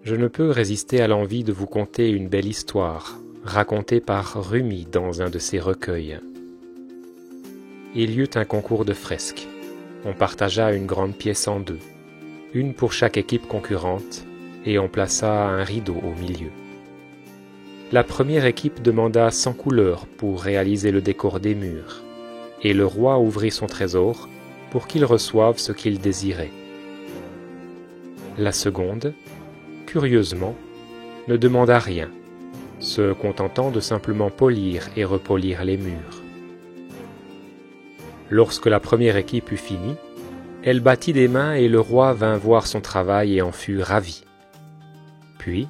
Je ne peux résister à l'envie de vous conter une belle histoire, racontée par Rumi dans un de ses recueils. Il y eut un concours de fresques. On partagea une grande pièce en deux, une pour chaque équipe concurrente, et on plaça un rideau au milieu. La première équipe demanda 100 couleurs pour réaliser le décor des murs, et le roi ouvrit son trésor pour qu'il reçoive ce qu'il désirait. La seconde, curieusement, ne demanda rien, se contentant de simplement polir et repolir les murs. Lorsque la première équipe eut fini, elle battit des mains et le roi vint voir son travail et en fut ravi. Puis,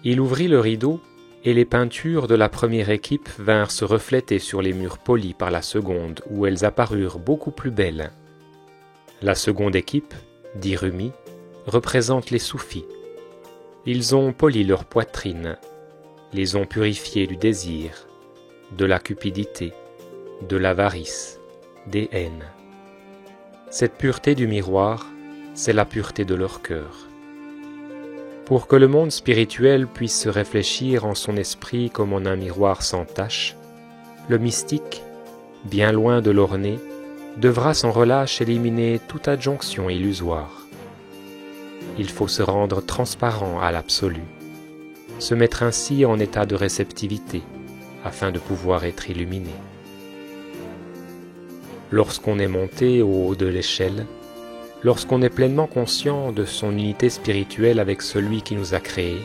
il ouvrit le rideau et les peintures de la première équipe vinrent se refléter sur les murs polis par la seconde, où elles apparurent beaucoup plus belles. La seconde équipe, dit Rumi, représente les soufis. Ils ont poli leur poitrine, les ont purifiés du désir, de la cupidité, de l'avarice, des haines. Cette pureté du miroir, c'est la pureté de leur cœur. Pour que le monde spirituel puisse se réfléchir en son esprit comme en un miroir sans tache, le mystique, bien loin de l'orner, devra sans relâche éliminer toute adjonction illusoire. Il faut se rendre transparent à l'absolu, se mettre ainsi en état de réceptivité, afin de pouvoir être illuminé. Lorsqu'on est monté au haut de l'échelle, lorsqu'on est pleinement conscient de son unité spirituelle avec celui qui nous a créés,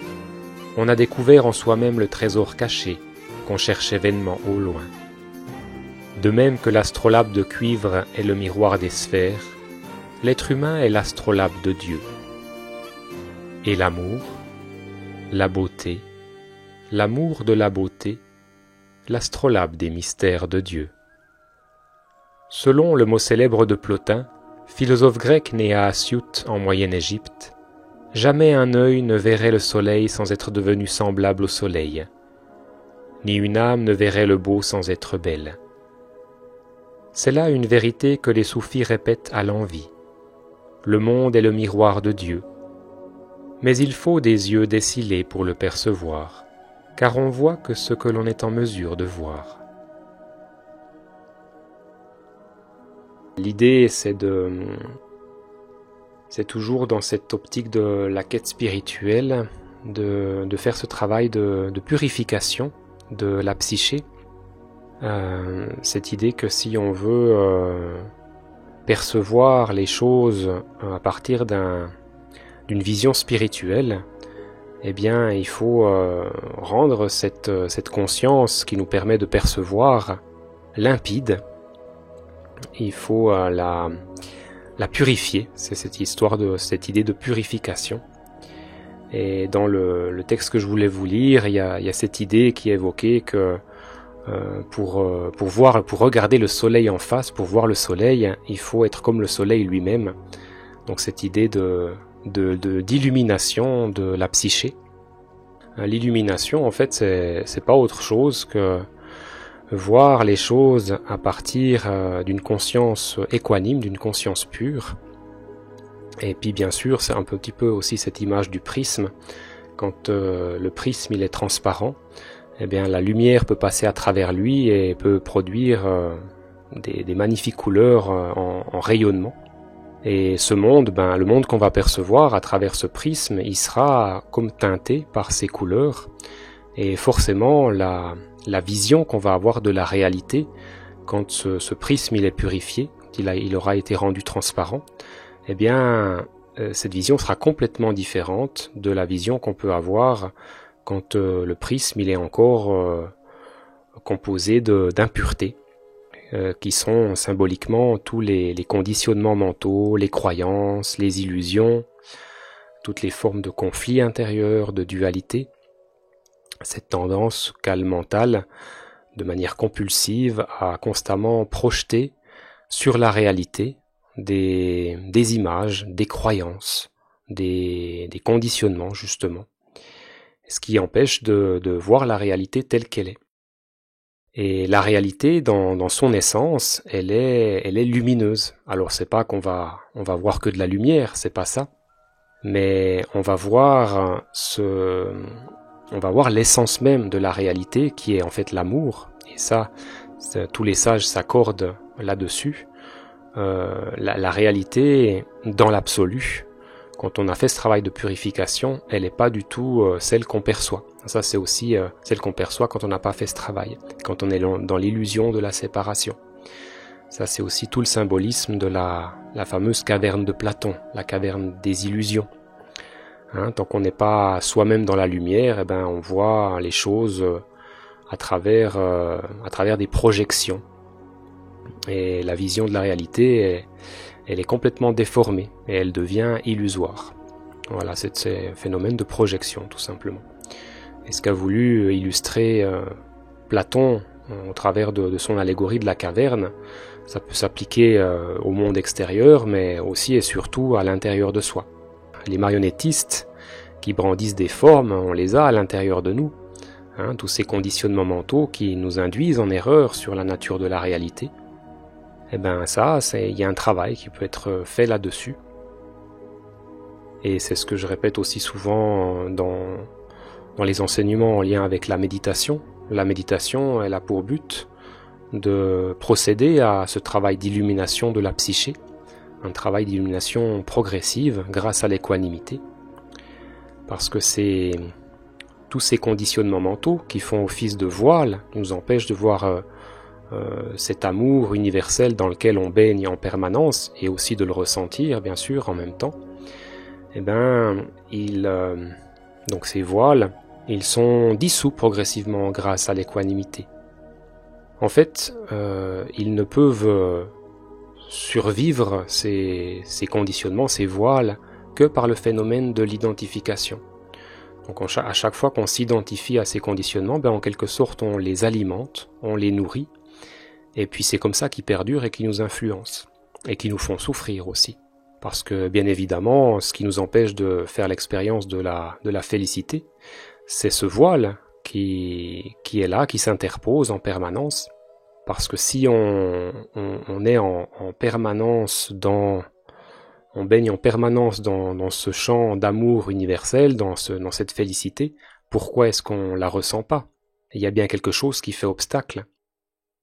on a découvert en soi-même le trésor caché qu'on cherchait vainement au loin. De même que l'astrolabe de cuivre est le miroir des sphères, l'être humain est l'astrolabe de Dieu. Et l'amour, la beauté, l'amour de la beauté, l'astrolabe des mystères de Dieu. Selon le mot célèbre de Plotin, philosophe grec né à Assiout en Moyenne-Égypte, jamais un œil ne verrait le soleil sans être devenu semblable au soleil, ni une âme ne verrait le beau sans être belle. C'est là une vérité que les soufis répètent à l'envi. Le monde est le miroir de Dieu, mais il faut des yeux décilés pour le percevoir, car on voit que ce que l'on est en mesure de voir. L'idée, c'est toujours dans cette optique de la quête spirituelle, de faire ce travail de purification de la psyché. Cette idée que si on veut percevoir les choses à partir d'une vision spirituelle, eh bien, il faut rendre cette conscience qui nous permet de percevoir limpide. Il faut la purifier, c'est cette idée de purification. Et dans le texte que je voulais vous lire, il y a cette idée qui est évoquée que pour regarder le soleil en face, pour voir le soleil, il faut être comme le soleil lui-même. Donc cette idée d'illumination de la psyché. L'illumination, en fait, c'est pas autre chose que voir les choses à partir d'une conscience équanime, d'une conscience pure. Et puis bien sûr, c'est un petit peu aussi cette image du prisme. Quand le prisme il est transparent, eh bien la lumière peut passer à travers lui et peut produire des magnifiques couleurs en rayonnement. Et ce monde, le monde qu'on va percevoir à travers ce prisme, il sera comme teinté par ces couleurs. Et forcément, la vision qu'on va avoir de la réalité, quand ce prisme il est purifié, il aura été rendu transparent, eh bien, cette vision sera complètement différente de la vision qu'on peut avoir quand le prisme il est encore composé d'impuretés, qui sont symboliquement tous les conditionnements mentaux, les croyances, les illusions, toutes les formes de conflits intérieurs, de dualité. Cette tendance qu'a le mental, de manière compulsive, à constamment projeter sur la réalité des images, des croyances, des conditionnements justement, ce qui empêche de voir la réalité telle qu'elle est. Et la réalité, dans son essence, elle est lumineuse. Alors c'est pas qu'on va voir que de la lumière, c'est pas ça. mais on va voir l'essence même de la réalité, qui est en fait l'amour. Et ça, tous les sages s'accordent là-dessus. La réalité, dans l'absolu, quand on a fait ce travail de purification, elle n'est pas du tout celle qu'on perçoit. Ça, c'est aussi celle qu'on perçoit quand on n'a pas fait ce travail, quand on est dans l'illusion de la séparation. Ça, c'est aussi tout le symbolisme de la fameuse caverne de Platon, la caverne des illusions. Tant qu'on n'est pas soi-même dans la lumière, on voit les choses à travers des projections. Et la vision de la réalité, elle est complètement déformée et elle devient illusoire. Voilà, c'est un phénomène de projection, tout simplement. Et ce qu'a voulu illustrer Platon au travers de son allégorie de la caverne, ça peut s'appliquer au monde extérieur, mais aussi et surtout à l'intérieur de soi. Les marionnettistes qui brandissent des formes, on les a à l'intérieur de nous. Tous ces conditionnements mentaux qui nous induisent en erreur sur la nature de la réalité. Il y a un travail qui peut être fait là-dessus. Et c'est ce que je répète aussi souvent dans les enseignements en lien avec la méditation. La méditation, elle a pour but de procéder à ce travail d'illumination de la psyché, un travail d'illumination progressive grâce à l'équanimité. Parce que c'est tous ces conditionnements mentaux qui font office de voile, qui nous empêchent de voir cet amour universel dans lequel on baigne en permanence, et aussi de le ressentir, bien sûr, en même temps. Donc ces voiles, ils sont dissous progressivement grâce à l'équanimité. En fait, ils ne peuvent survivre ces conditionnements, ces voiles, que par le phénomène de l'identification. Donc à chaque fois qu'on s'identifie à ces conditionnements, en quelque sorte on les alimente, on les nourrit, et puis c'est comme ça qu'ils perdurent et qu'ils nous influencent, et qui nous font souffrir aussi. Parce que bien évidemment, ce qui nous empêche de faire l'expérience de la félicité, c'est ce voile qui est là, qui s'interpose en permanence. Parce que si on est en permanence on baigne en permanence dans ce champ d'amour universel, dans cette félicité, pourquoi est-ce qu'on la ressent pas? Il y a bien quelque chose qui fait obstacle.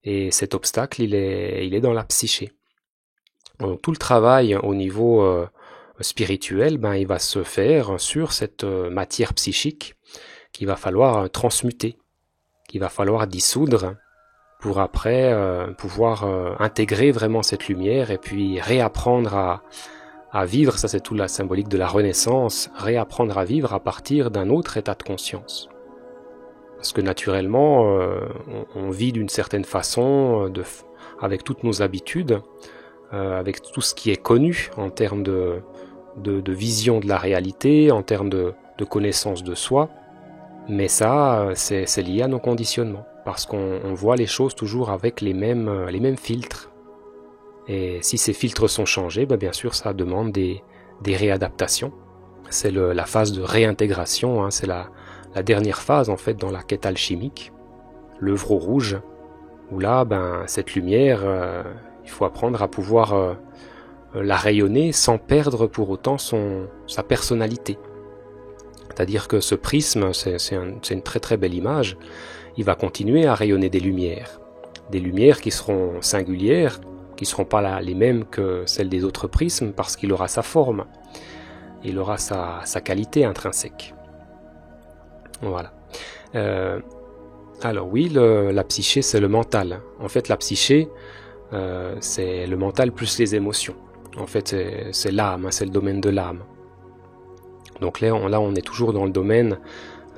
Et cet obstacle, il est dans la psyché. Donc, tout le travail au niveau spirituel, il va se faire sur cette matière psychique qu'il va falloir transmuter, qu'il va falloir dissoudre pour après pouvoir intégrer vraiment cette lumière et puis réapprendre à vivre, ça c'est tout la symbolique de la renaissance, réapprendre à vivre à partir d'un autre état de conscience. Parce que naturellement, on vit d'une certaine façon, avec toutes nos habitudes, avec tout ce qui est connu en termes de vision de la réalité, en termes de connaissance de soi, mais ça, c'est lié à nos conditionnements, parce qu'on voit les choses toujours avec les mêmes filtres. Et si ces filtres sont changés, bien sûr, ça demande des réadaptations. C'est la phase de réintégration, c'est la dernière phase en fait dans la quête alchimique, l'œuvre au rouge, où là, cette lumière, il faut apprendre à pouvoir la rayonner sans perdre pour autant sa personnalité. C'est-à-dire que ce prisme, c'est une très très belle image, il va continuer à rayonner des lumières qui seront singulières, qui ne seront pas les mêmes que celles des autres prismes, parce qu'il aura sa forme, il aura sa qualité intrinsèque. Voilà. Alors oui, la psyché, c'est le mental. En fait, la psyché, c'est le mental plus les émotions. En fait, c'est l'âme, c'est le domaine de l'âme. Donc là, on est toujours dans le domaine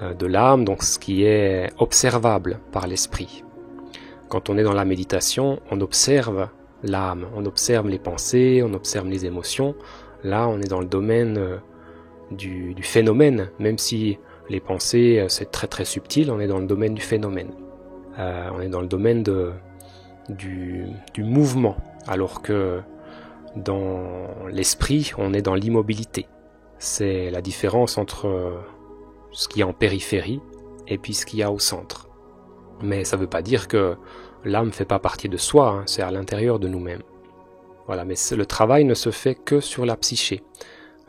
de l'âme, donc ce qui est observable par l'esprit. Quand on est dans la méditation, on observe l'âme, on observe les pensées, on observe les émotions. Là, on est dans le domaine du phénomène, même si les pensées, c'est très très subtil, on est dans le domaine du phénomène. On est dans le domaine du mouvement, alors que dans l'esprit, on est dans l'immobilité. C'est la différence entre ce qu'il y a en périphérie et puis ce qu'il y a au centre. Mais ça ne veut pas dire que l'âme ne fait pas partie de soi, c'est à l'intérieur de nous-mêmes. Voilà, mais le travail ne se fait que sur la psyché.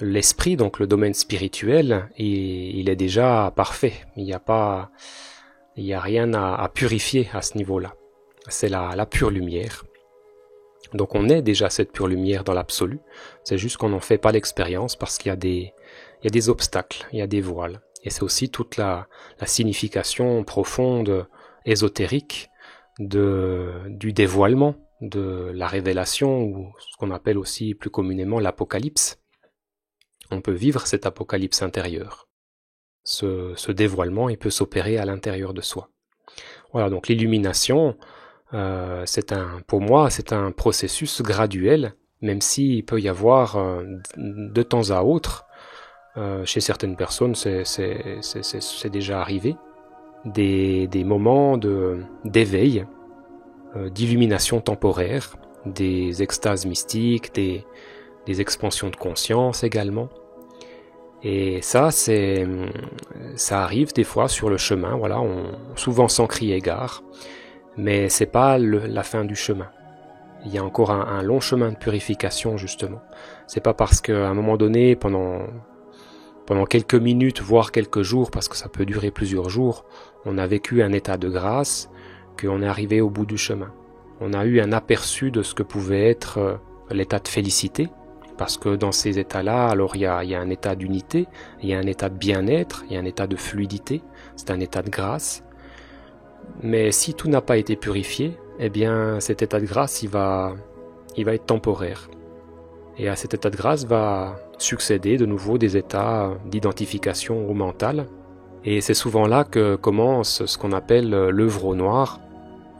l'esprit, donc le domaine spirituel, il est déjà parfait. Il n'y a rien à purifier à ce niveau-là. C'est la pure lumière. Donc on est déjà cette pure lumière dans l'absolu. C'est juste qu'on n'en fait pas l'expérience parce qu'il y a des obstacles, il y a des voiles. Et c'est aussi toute la signification profonde, ésotérique du dévoilement, de la révélation, ou ce qu'on appelle aussi plus communément l'apocalypse. On peut vivre cet apocalypse intérieur. Ce dévoilement, il peut s'opérer à l'intérieur de soi. Voilà, donc l'illumination, pour moi, c'est un processus graduel, même s'il peut y avoir de temps à autre, chez certaines personnes, c'est déjà arrivé, des moments d'éveil, d'illumination temporaire, des extases mystiques, des expansions de conscience également. Et ça arrive des fois sur le chemin, voilà, souvent sans crier gare, mais c'est pas la fin du chemin. Il y a encore un long chemin de purification, justement. C'est pas parce qu'à un moment donné, pendant quelques minutes, voire quelques jours, parce que ça peut durer plusieurs jours, on a vécu un état de grâce, qu'on est arrivé au bout du chemin. On a eu un aperçu de ce que pouvait être l'état de félicité, parce que dans ces états-là, alors il y a un état d'unité, il y a un état de bien-être, il y a un état de fluidité, c'est un état de grâce. Mais si tout n'a pas été purifié, eh bien cet état de grâce, il va être temporaire. Et à cet état de grâce va succéder de nouveau des états d'identification au mental. Et c'est souvent là que commence ce qu'on appelle l'œuvre au noir,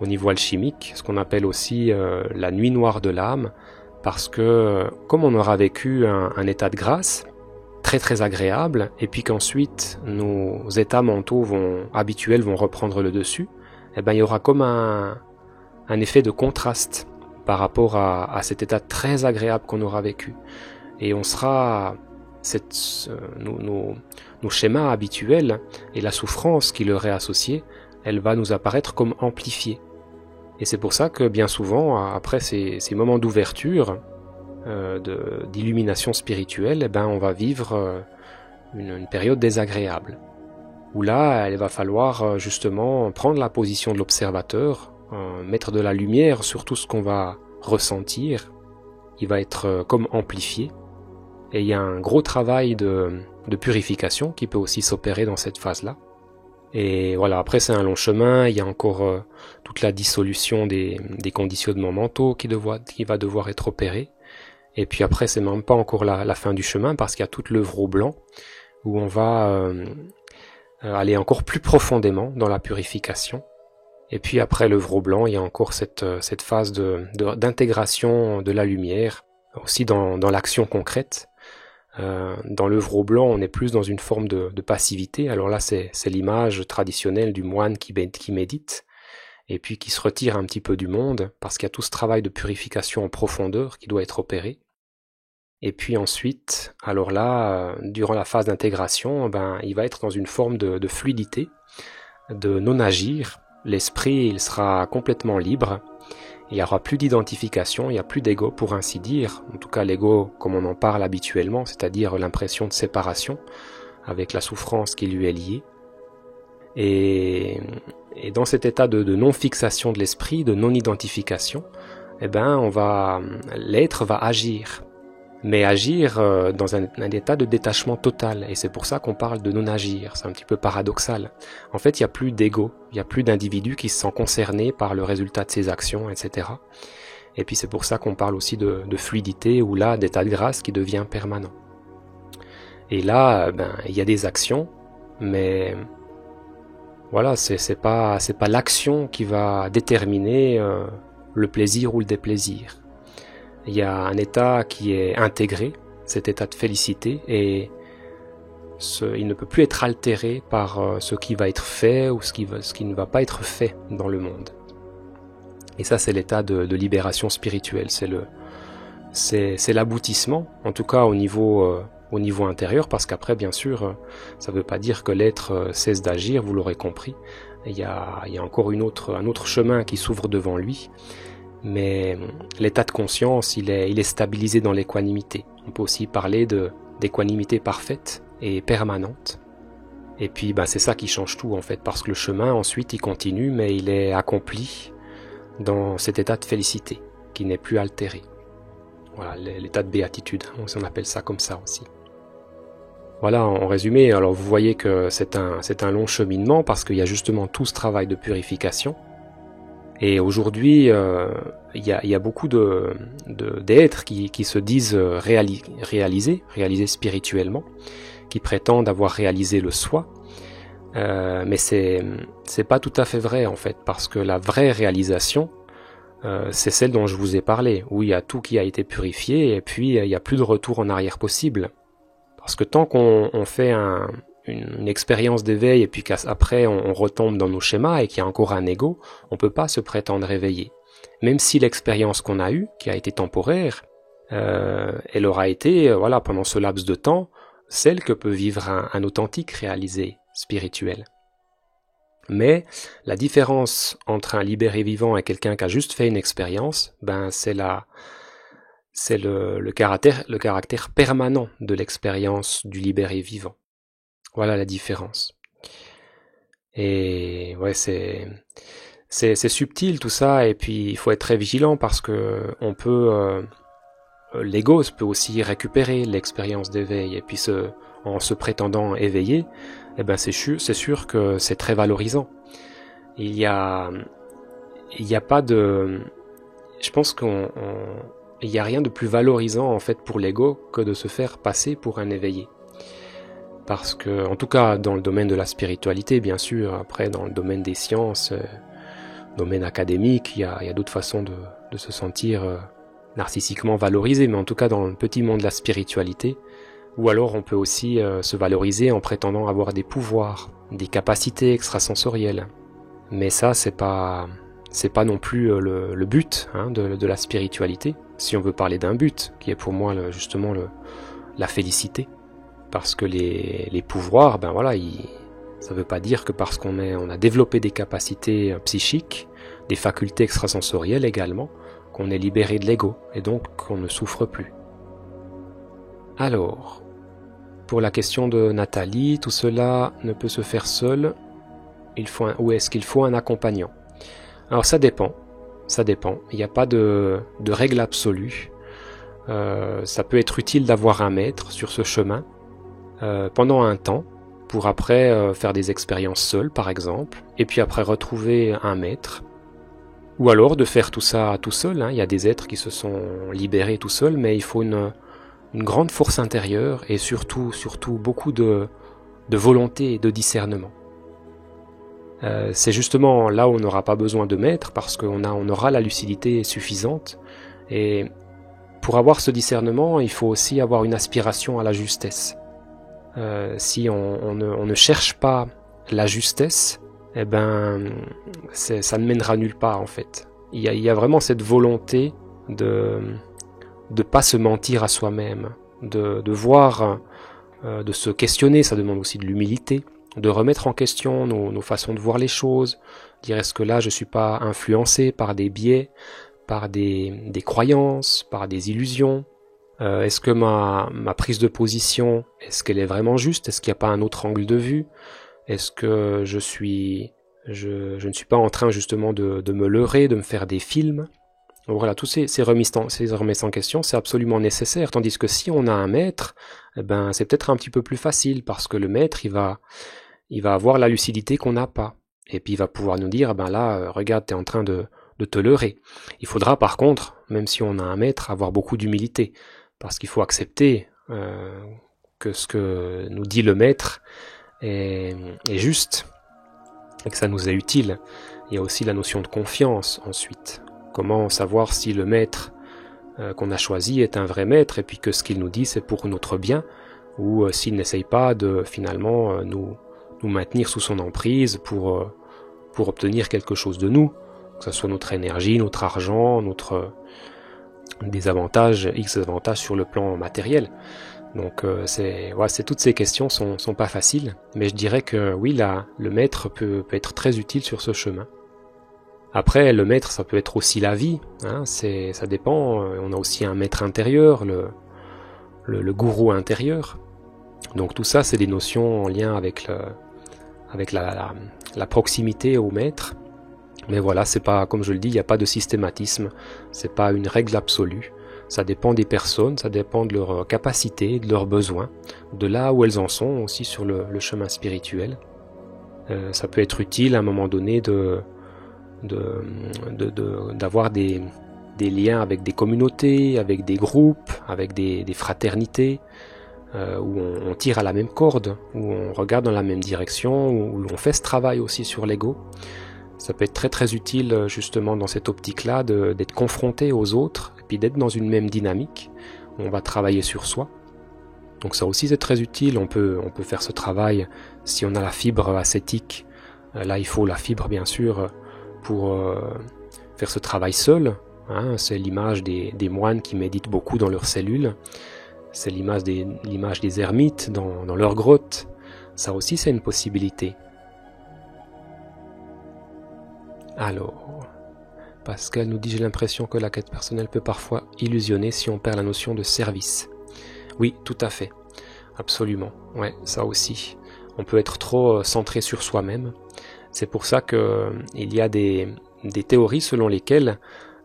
au niveau alchimique, ce qu'on appelle aussi la nuit noire de l'âme, parce que comme on aura vécu un état de grâce très très agréable, et puis qu'ensuite nos états mentaux habituels vont reprendre le dessus, eh ben il y aura comme un effet de contraste par rapport à cet état très agréable qu'on aura vécu. Et on sera nos schémas habituels et la souffrance qui leur est associée, elle va nous apparaître comme amplifiée. Et c'est pour ça que bien souvent, après ces moments d'ouverture, d'illumination spirituelle, eh ben on va vivre une période désagréable. Où là, il va falloir justement prendre la position de l'observateur, mettre de la lumière sur tout ce qu'on va ressentir. Il va être comme amplifié. Et il y a un gros travail de purification qui peut aussi s'opérer dans cette phase-là. Et voilà, après c'est un long chemin, il y a encore toute la dissolution des conditionnements mentaux qui va devoir être opérée. Et puis après, c'est même pas encore la fin du chemin, parce qu'il y a toute l'œuvre au blanc, où on va aller encore plus profondément dans la purification. Et puis après l'œuvre au blanc, il y a encore cette phase d'intégration de la lumière, aussi dans l'action concrète. Dans l'œuvre au blanc, on est plus dans une forme de passivité. Alors là, c'est l'image traditionnelle du moine qui médite, et puis qui se retire un petit peu du monde, parce qu'il y a tout ce travail de purification en profondeur qui doit être opéré. Et puis ensuite, alors là, durant la phase d'intégration, il va être dans une forme de fluidité, de non-agir. L'esprit, il sera complètement libre. Il n'y aura plus d'identification, il n'y a plus d'ego pour ainsi dire. En tout cas, l'ego, comme on en parle habituellement, c'est-à-dire l'impression de séparation avec la souffrance qui lui est liée. Et dans cet état de non-fixation de l'esprit, de non-identification, l'être va agir. Mais agir dans un état de détachement total. Et c'est pour ça qu'on parle de non-agir. C'est un petit peu paradoxal. En fait, il n'y a plus d'ego, il n'y a plus d'individu qui se sent concerné par le résultat de ses actions, etc. Et puis c'est pour ça qu'on parle aussi de fluidité, ou là, d'état de grâce qui devient permanent. Et là, il y a des actions, mais voilà, c'est pas l'action qui va déterminer le plaisir ou le déplaisir. Il y a un état qui est intégré, cet état de félicité, et il ne peut plus être altéré par ce qui va être fait ou ce qui ne va pas être fait dans le monde. Et ça, c'est l'état de libération spirituelle. C'est l'aboutissement, en tout cas au niveau intérieur, parce qu'après, bien sûr, ça ne veut pas dire que l'être cesse d'agir, vous l'aurez compris. Il y a encore un autre chemin qui s'ouvre devant lui. Mais l'état de conscience, il est stabilisé dans l'équanimité. On peut aussi parler de d'équanimité parfaite et permanente. Et puis c'est ça qui change tout en fait, parce que le chemin ensuite il continue, mais il est accompli dans cet état de félicité qui n'est plus altéré. Voilà, l'état de béatitude, on appelle ça comme ça aussi. Voilà, en résumé, alors vous voyez que c'est un long cheminement parce qu'il y a justement tout ce travail de purification. Et aujourd'hui, il y a beaucoup d'êtres qui se disent réalisés spirituellement, qui prétendent avoir réalisé le soi, mais c'est pas tout à fait vrai en fait, parce que la vraie réalisation, c'est celle dont je vous ai parlé, où il y a tout qui a été purifié, et puis il n'y a plus de retour en arrière possible. Parce que tant qu'on fait une expérience d'éveil, et puis qu'après on retombe dans nos schémas, et qu'il y a encore un ego, on peut pas se prétendre éveillé. Même si l'expérience qu'on a eue, qui a été temporaire, elle aura été, pendant ce laps de temps, celle que peut vivre un authentique réalisé spirituel. Mais la différence entre un libéré vivant et quelqu'un qui a juste fait une expérience, c'est le caractère permanent de l'expérience du libéré vivant. Voilà la différence. Et ouais, c'est subtil tout ça, et puis il faut être très vigilant parce que l'ego peut aussi récupérer l'expérience d'éveil, et puis en se prétendant éveillé, c'est sûr que c'est très valorisant. Il y a pas de, je pense il y a rien de plus valorisant en fait pour l'ego que de se faire passer pour un éveillé. Parce que, en tout cas, dans le domaine de la spiritualité, bien sûr, après dans le domaine des sciences, domaine académique, il y a d'autres façons de se sentir narcissiquement valorisé, mais en tout cas dans le petit monde de la spiritualité, ou alors on peut aussi se valoriser en prétendant avoir des pouvoirs, des capacités extrasensorielles. Mais ça, c'est pas non plus le but de la spiritualité, si on veut parler d'un but, qui est pour moi justement la félicité. Parce que les pouvoirs, ça veut pas dire que parce qu'on a développé des capacités psychiques, des facultés extrasensorielles également, qu'on est libéré de l'ego, et donc qu'on ne souffre plus. Alors, pour la question de Nathalie, tout cela ne peut se faire seul, ou est-ce qu'il faut un accompagnant? Alors ça dépend, il n'y a pas de règle absolue. Ça peut être utile d'avoir un maître sur ce chemin, pendant un temps, pour après faire des expériences seules par exemple, et puis après retrouver un maître, ou alors de faire tout ça tout seul. Il y a des êtres qui se sont libérés tout seuls, mais il faut une grande force intérieure et surtout beaucoup de volonté et de discernement. C'est justement là où on n'aura pas besoin de maître, parce qu'on aura la lucidité suffisante, et pour avoir ce discernement, il faut aussi avoir une aspiration à la justesse. Si on ne cherche pas la justesse, ça ne mènera nulle part en fait. Il y a vraiment cette volonté de pas se mentir à soi-même, de voir, de se questionner. Ça demande aussi de l'humilité, de remettre en question nos façons de voir les choses, dire est-ce que là je suis pas influencé par des biais, par des croyances, par des illusions. Est-ce que ma prise de position, est-ce qu'elle est vraiment juste? Est-ce qu'il n'y a pas un autre angle de vue? Est-ce que je ne suis pas en train justement de me leurrer, de me faire des films? Donc voilà, tous ces remises en question, c'est absolument nécessaire. Tandis que si on a un maître, c'est peut-être un petit peu plus facile, parce que le maître, il va avoir la lucidité qu'on n'a pas. Et puis il va pouvoir nous dire, là, regarde, tu es en train de te leurrer. Il faudra par contre, même si on a un maître, avoir beaucoup d'humilité. Parce qu'il faut accepter que ce que nous dit le maître est juste, et que ça nous est utile. Il y a aussi la notion de confiance ensuite. Comment savoir si le maître qu'on a choisi est un vrai maître, et puis que ce qu'il nous dit c'est pour notre bien, ou s'il n'essaye pas de finalement nous maintenir sous son emprise pour obtenir quelque chose de nous, que ce soit notre énergie, notre argent, des avantages, X avantages sur le plan matériel. Donc toutes ces questions sont pas faciles, mais je dirais que oui, le maître peut être très utile sur ce chemin. Après, le maître, ça peut être aussi la vie, ça dépend. On a aussi un maître intérieur, le le gourou intérieur. Donc tout ça, c'est des notions en lien avec la proximité au maître. Mais voilà, c'est pas, comme je le dis, il n'y a pas de systématisme, c'est pas une règle absolue. Ça dépend des personnes, ça dépend de leurs capacités, de leurs besoins, de là où elles en sont aussi sur le chemin spirituel. Ça peut être utile à un moment donné d'avoir des liens avec des communautés, avec des groupes, avec des fraternités, où on tire à la même corde, où on regarde dans la même direction, où on fait ce travail aussi sur l'ego. Ça peut être très très utile justement dans cette optique-là d'être confronté aux autres et puis d'être dans une même dynamique où on va travailler sur soi. Donc ça aussi c'est très utile, on peut faire ce travail si on a la fibre ascétique. Là il faut la fibre bien sûr pour faire ce travail seul. Hein. C'est l'image des moines qui méditent beaucoup dans leurs cellules. C'est l'image des ermites dans leurs grottes. Ça aussi c'est une possibilité. Alors, Pascal nous dit « J'ai l'impression que la quête personnelle peut parfois illusionner si on perd la notion de service. » Oui, tout à fait. Absolument. Ouais, ça aussi. On peut être trop centré sur soi-même. C'est pour ça qu'il y a des théories selon lesquelles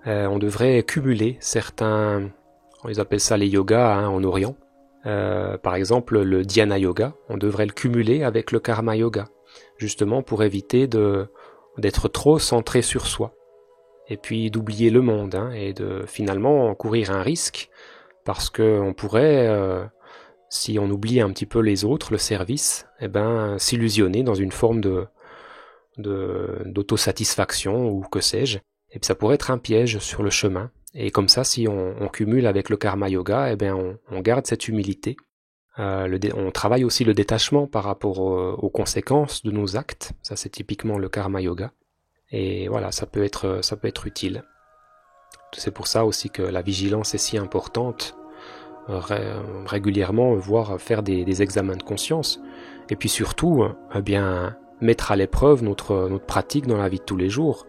on devrait cumuler certains, on les appelle ça les yogas en Orient. Par exemple, le Dhyana Yoga, on devrait le cumuler avec le Karma Yoga, justement pour éviter d'être trop centré sur soi, et puis d'oublier le monde, et de finalement courir un risque, parce qu'on pourrait, si on oublie un petit peu les autres, le service, s'illusionner dans une forme d'autosatisfaction, ou que sais-je, et puis ça pourrait être un piège sur le chemin, et comme ça, si on cumule avec le Karma Yoga, on garde cette humilité. On travaille aussi le détachement par rapport aux conséquences de nos actes. Ça, c'est typiquement le Karma Yoga. Et voilà, ça peut être utile. C'est pour ça aussi que la vigilance est si importante. Régulièrement, voire faire des examens de conscience. Et puis surtout, mettre à l'épreuve notre pratique dans la vie de tous les jours.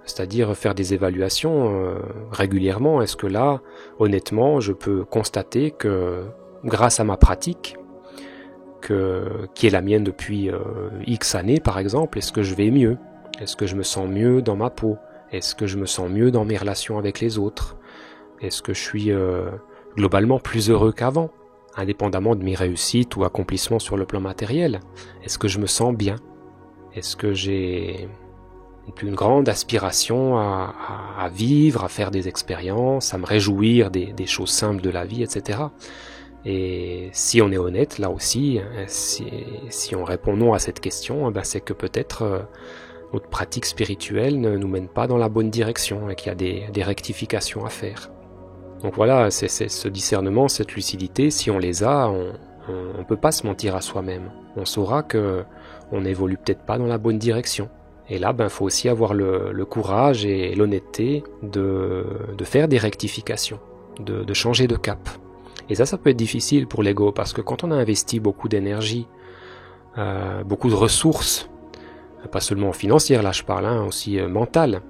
C'est-à-dire faire des évaluations régulièrement. Est-ce que là, honnêtement, je peux constater que grâce à ma pratique, qui est la mienne depuis X années par exemple, est-ce que je vais mieux? Est-ce que je me sens mieux dans ma peau? Est-ce que je me sens mieux dans mes relations avec les autres? Est-ce que je suis globalement plus heureux qu'avant, indépendamment de mes réussites ou accomplissements sur le plan matériel? Est-ce que je me sens bien? Est-ce que j'ai une plus grande aspiration à vivre, à faire des expériences, à me réjouir des choses simples de la vie, etc. Et si on est honnête, là aussi, si on répond non à cette question, c'est que peut-être notre pratique spirituelle ne nous mène pas dans la bonne direction et qu'il y a des rectifications à faire. Donc voilà, c'est ce discernement, cette lucidité, si on les a, on peut pas se mentir à soi-même. On saura que on n'évolue peut-être pas dans la bonne direction. Et là, faut aussi avoir le courage et l'honnêteté de faire des rectifications, de changer de cap. Et ça peut être difficile pour l'ego, parce que quand on a investi beaucoup d'énergie, beaucoup de ressources, pas seulement financières, là je parle, aussi mentales,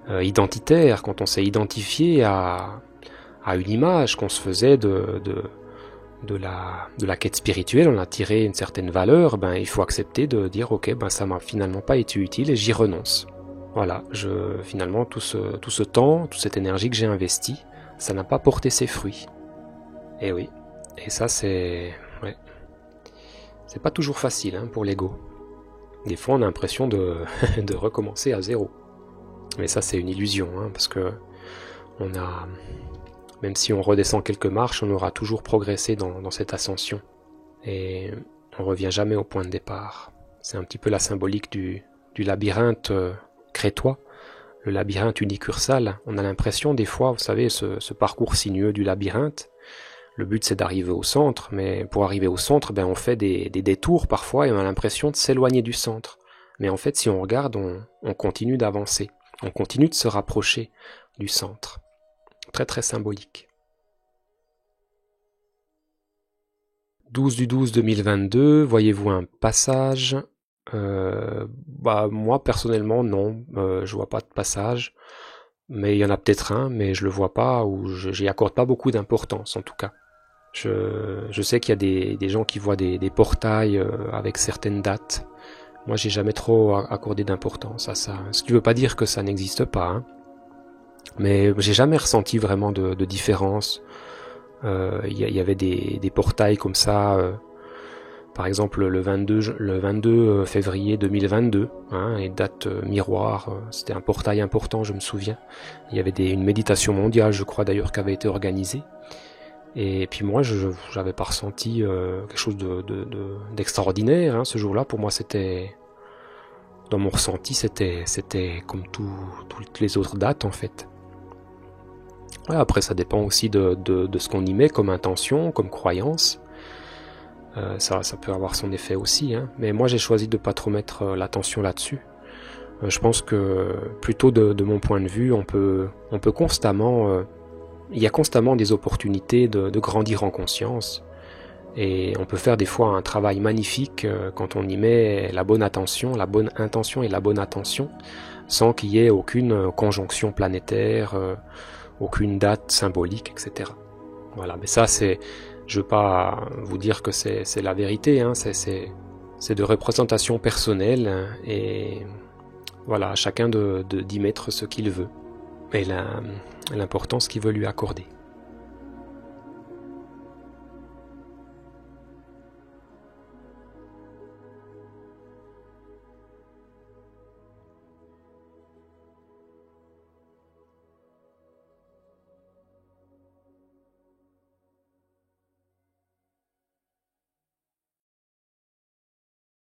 identitaires, quand on s'est identifié à une image qu'on se faisait de la quête spirituelle, on a tiré une certaine valeur, il faut accepter de dire ok, ça m'a finalement pas été utile et j'y renonce. Voilà, finalement tout ce temps, toute cette énergie que j'ai investie, ça n'a pas porté ses fruits. Et oui, et ça c'est pas toujours facile pour l'ego. Des fois on a l'impression de recommencer à zéro. Mais ça c'est une illusion, parce que même si on redescend quelques marches, on aura toujours progressé dans cette ascension. Et on revient jamais au point de départ. C'est un petit peu la symbolique du labyrinthe crétois, le labyrinthe unicursal. On a l'impression des fois, vous savez, ce parcours sinueux du labyrinthe, le but c'est d'arriver au centre, mais pour arriver au centre, on fait des détours parfois et on a l'impression de s'éloigner du centre. Mais en fait, si on regarde, on continue d'avancer, on continue de se rapprocher du centre. Très très symbolique. 12/12/2022, voyez-vous un passage? Moi personnellement non, je vois pas de passage, mais il y en a peut-être un, mais je le vois pas, ou j'y accorde pas beaucoup d'importance en tout cas. Je sais qu'il y a des gens qui voient des portails avec certaines dates. Moi, j'ai jamais trop accordé d'importance à ça. Ce qui veut pas dire que ça n'existe pas, hein. Mais j'ai jamais ressenti vraiment de différence. Y avait des portails comme ça, par exemple le 22 février 2022, hein, et date miroir, c'était un portail important, je me souviens. Il y avait une méditation mondiale, je crois d'ailleurs, qui avait été organisée. Et puis moi, j'avais pas ressenti quelque chose d'extraordinaire, hein, ce jour-là. Pour moi, dans mon ressenti, c'était comme toutes les autres dates en fait. Ouais, après, ça dépend aussi de ce qu'on y met comme intention, comme croyance. Ça peut avoir son effet aussi, hein. Mais moi, j'ai choisi de pas trop mettre l'attention là-dessus. Je pense que plutôt de mon point de vue, on peut constamment, il y a constamment des opportunités de grandir en conscience. Et on peut faire des fois un travail magnifique quand on y met la bonne attention, la bonne intention et la bonne attention, sans qu'il y ait aucune conjonction planétaire, aucune date symbolique, etc. Voilà, mais ça je veux pas vous dire que c'est la vérité, hein, c'est de représentation personnelle, hein, et voilà, à chacun d'y mettre ce qu'il veut, et l'importance qu'il veut lui accorder.